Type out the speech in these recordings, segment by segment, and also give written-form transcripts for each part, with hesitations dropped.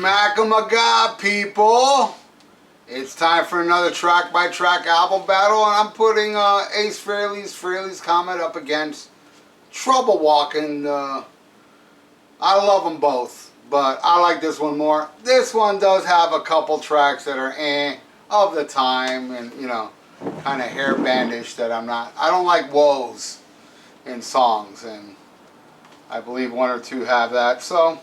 Smack-a-ma-ga, people! It's time for another track-by-track album battle, and I'm putting Ace Frehley's Comet up against Trouble Walking. I love them both, but I like this one more. This one does have a couple tracks that are of the time, and you know, kind of hair-bandish that I don't like woes in songs, and I believe one or two have that, so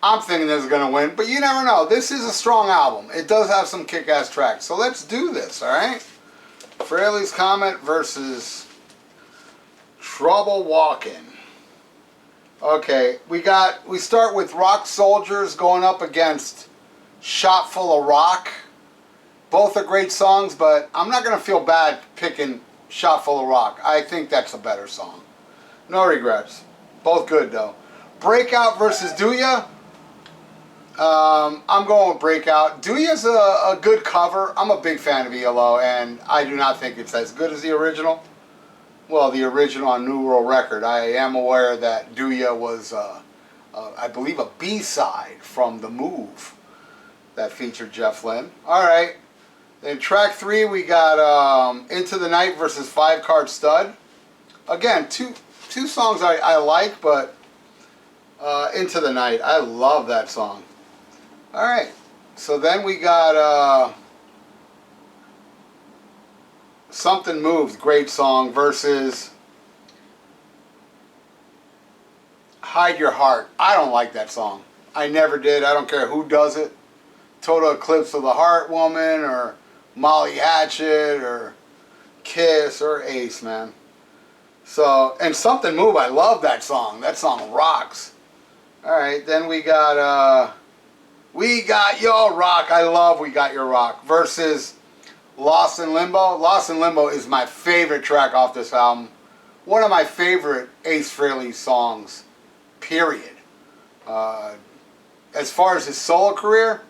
I'm thinking this is going to win, but you never know. This is a strong album. It does have some kick-ass tracks, so let's do this, alright? Frehley's Comet versus Trouble Walking. Okay, we start with Rock Soldiers going up against Shot Full of Rock. Both are great songs, but I'm not going to feel bad picking Shot Full of Rock. I think that's a better song. No regrets. Both good, though. Breakout versus Do Ya? I'm going with Breakout. Do Ya's a good cover. I'm a big fan of ELO, and I do not think it's as good as the original. Well, the original on New World Record. I am aware that Do Ya was, I believe, a B-side from The Move that featured Jeff Lynne. Alright. Then track 3, we got Into the Night versus 5-Card Stud. Again, two songs I like, but Into the Night, I love that song. Alright, so then we got Something Moves, great song, versus Hide Your Heart. I don't like that song. I never did. I don't care who does it. Total Eclipse of the Heart Woman, or Molly Hatchet, or Kiss, or Ace, man. So, and Something Move, I love that song. That song rocks. Alright, then we got We Got Your Rock. I love We Got Your Rock. Versus Lost in Limbo. Lost in Limbo is my favorite track off this album. One of my favorite Ace Frehley songs, period. As far as his solo career,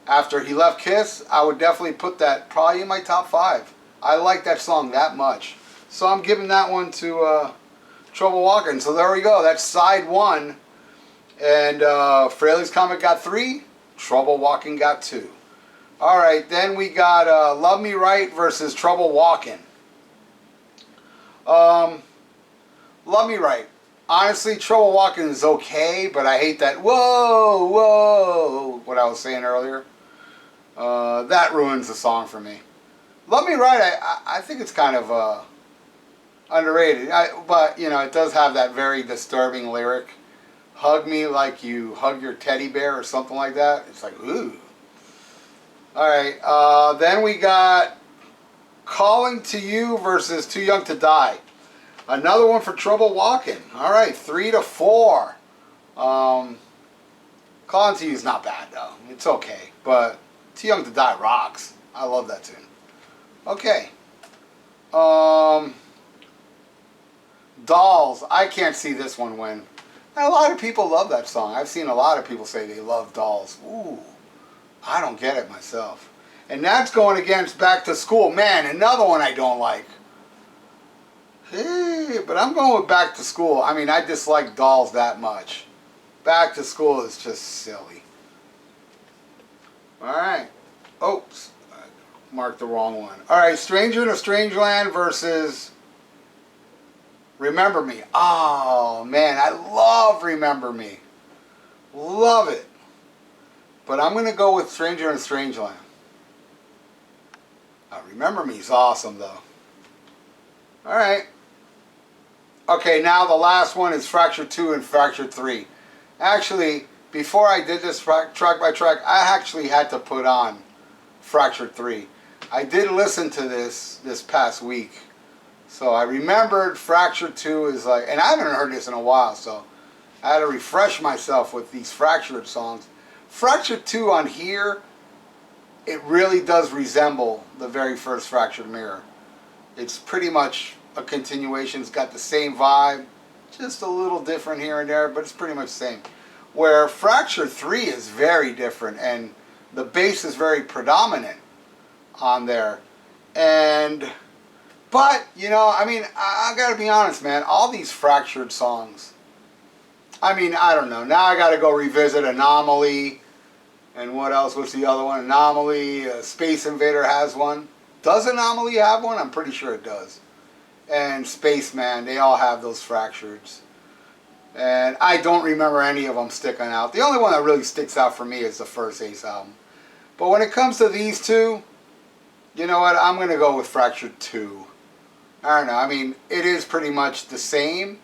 after he left Kiss, I would definitely put that probably in my top 5. I like that song that much. So I'm giving that one to Trouble Walking. So there we go. That's side 1. And Frehley's Comet got 3. Trouble Walking got 2. Alright, then we got Love Me Right versus Trouble Walking. Love Me Right. Honestly, Trouble Walking is okay, but I hate that whoa, whoa, what I was saying earlier. That ruins the song for me. Love Me Right, I think it's kind of underrated. But, you know, it does have that very disturbing lyric. Hug me like you hug your teddy bear or something like that. It's like, ooh. Alright, then we got Calling to You versus Too Young to Die. Another one for Trouble Walking. Alright, 3-4. Calling to You is not bad, though. It's okay. But Too Young to Die rocks. I love that tune. Okay. Dolls. I can't see this one win. And a lot of people love that song. I've seen a lot of people say they love Dolls. Ooh, I don't get it myself. And that's going against Back to School. Man, another one I don't like. Hey, but I'm going with Back to School. I mean, I dislike Dolls that much. Back to School is just silly. Alright. Oops. I marked the wrong one. Alright, Stranger in a Strange Land versus Remember Me. Oh, man, I love Remember Me. Love it. But I'm going to go with Stranger in a Strange Land. Remember Me is awesome, though. Alright. Okay, now the last one is Fracture 2 and Fracture 3. Actually, before I did this track by track, I actually had to put on Fracture 3. I did listen to this past week. So I remembered Fracture 2 is like, and I haven't heard this in a while, so I had to refresh myself with these Fractured songs. Fracture 2 on here, it really does resemble the very first Fractured Mirror. It's pretty much a continuation. It's got the same vibe, just a little different here and there, but it's pretty much the same. Where Fracture 3 is very different, and the bass is very predominant on there. But, you know, I mean, I gotta be honest, man, all these Fractured songs, I mean, I don't know. Now I gotta go revisit Anomaly. And what else? What's the other one? Anomaly. Space Invader has one. Does Anomaly have one? I'm pretty sure it does. And Spaceman. They all have those fractures. And I don't remember any of them sticking out. The only one that really sticks out for me is the first Ace album. But when it comes to these two, you know what? I'm going to go with Fractured 2. I don't know. I mean, it is pretty much the same.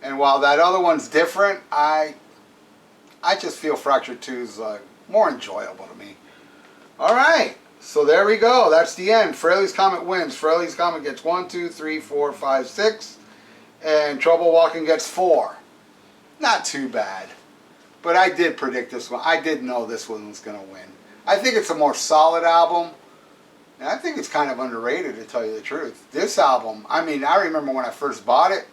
And while that other one's different, I just feel Fractured 2 is more enjoyable to me. Alright. So there we go. That's the end. Frehley's Comet wins. Frehley's Comet gets 1, 2, 3, 4, 5, 6. And Trouble Walking gets 4. Not too bad. But I did predict this one. I did know this one was going to win. I think it's a more solid album. And I think it's kind of underrated, to tell you the truth. This album, I mean, I remember when I first bought it,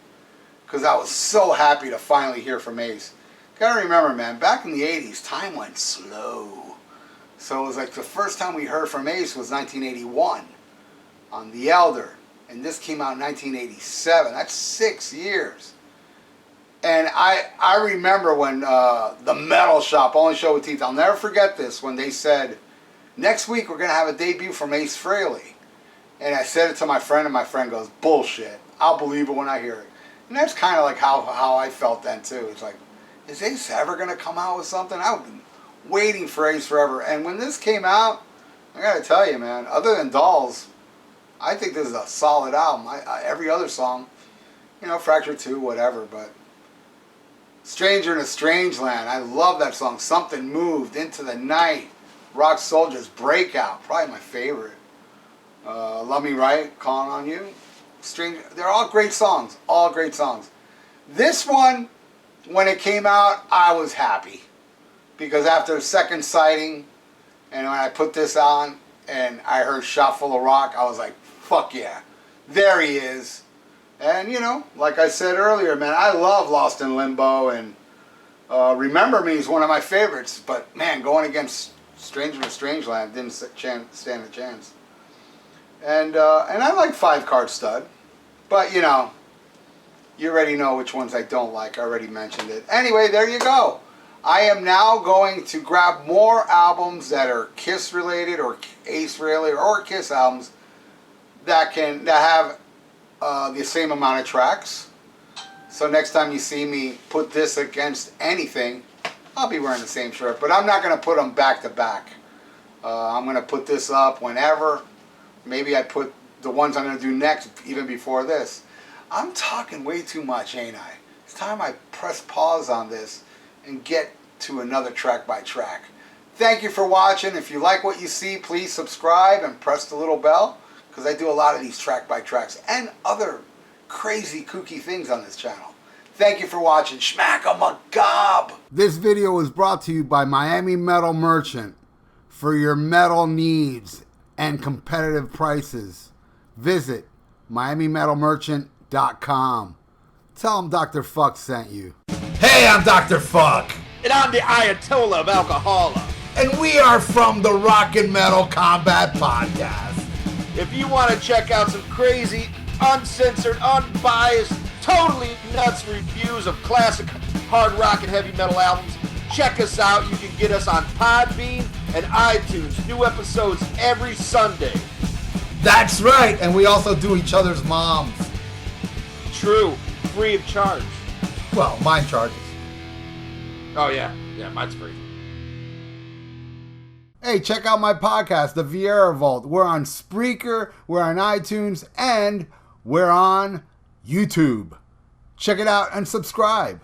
because I was so happy to finally hear from Ace. Gotta remember, man, back in the 80s, time went slow. So it was like the first time we heard from Ace was 1981 on The Elder. And this came out in 1987. That's 6 years. And I remember when the Metal Shop, Only Show with Teeth, I'll never forget this, when they said, next week we're going to have a debut from Ace Frehley. And I said it to my friend, and my friend goes, bullshit. I'll believe it when I hear it. And that's kind of like how I felt then, too. It's like, is Ace ever going to come out with something? I've been waiting for Ace forever. And when this came out, I got to tell you, man, other than Dolls, I think this is a solid album. Every other song, you know, Fracture 2, whatever, but Stranger in a Strange Land, I love that song. Something Moved, Into the Night, Rock Soldiers, Breakout, probably my favorite. Love Me Right, Calling on You. Stranger, they're all great songs, all great songs. This one, when it came out, I was happy. Because after a second sighting, and when I put this on, and I heard Shot Full of Rock, I was like, fuck yeah. There he is. And, you know, like I said earlier, man, I love Lost in Limbo, and Remember Me is one of my favorites. But, man, going against Stranger in a Strange Land didn't stand a chance. And I like Five Card Stud. But, you know, you already know which ones I don't like. I already mentioned it. Anyway, there you go. I am now going to grab more albums that are Kiss related or Ace related or Kiss albums that have the same amount of tracks. So next time you see me put this against anything, I'll be wearing the same shirt. But I'm not going to put them back to back. I'm going to put this up whenever. Maybe I put the ones I'm going to do next even before this. I'm talking way too much, ain't I? It's time I press pause on this and get to another track by track. Thank you for watching. If you like what you see, please subscribe and press the little bell, because I do a lot of these track by tracks and other crazy kooky things on this channel. Thank you for watching. Schmack 'em a gob. This video was brought to you by Miami Metal Merchant. For your metal needs and competitive prices, visit MiamiMetalMerchant.com. Tell them Dr. Fuck sent you. Hey, I'm Dr. Fuck. And I'm the Ayatollah of Alcohola. And we are from the Rock and Metal Combat Podcast. If you want to check out some crazy, uncensored, unbiased, totally nuts reviews of classic hard rock and heavy metal albums, check us out. You can get us on Podbean and iTunes. New episodes every Sunday. That's right. And we also do each other's moms. True. Free of charge. Well, mine charges. Oh, yeah. Yeah, mine's free. Hey, check out my podcast, The Vieira Vault. We're on Spreaker, we're on iTunes, and we're on YouTube. Check it out and subscribe.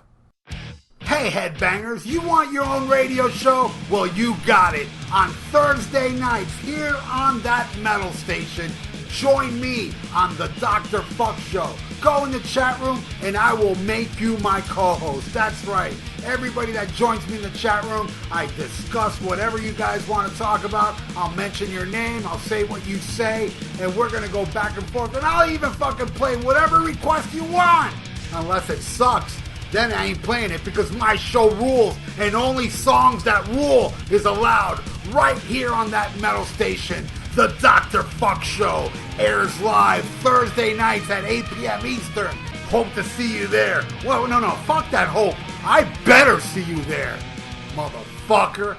Hey, headbangers, you want your own radio show? Well, you got it. On Thursday nights here on that metal station, join me on the Dr. Fuck Show. Go in the chat room and I will make you my co-host. That's right. Everybody that joins me in the chat room, I discuss whatever you guys want to talk about. I'll mention your name, I'll say what you say, and we're going to go back and forth. And I'll even fucking play whatever request you want. Unless it sucks, then I ain't playing it, because my show rules, and only songs that rule is allowed right here on that metal station. The Dr. Fuck Show airs live Thursday nights at 8 p.m. Eastern. Hope to see you there. Well, no, fuck that hope. I better see you there, motherfucker.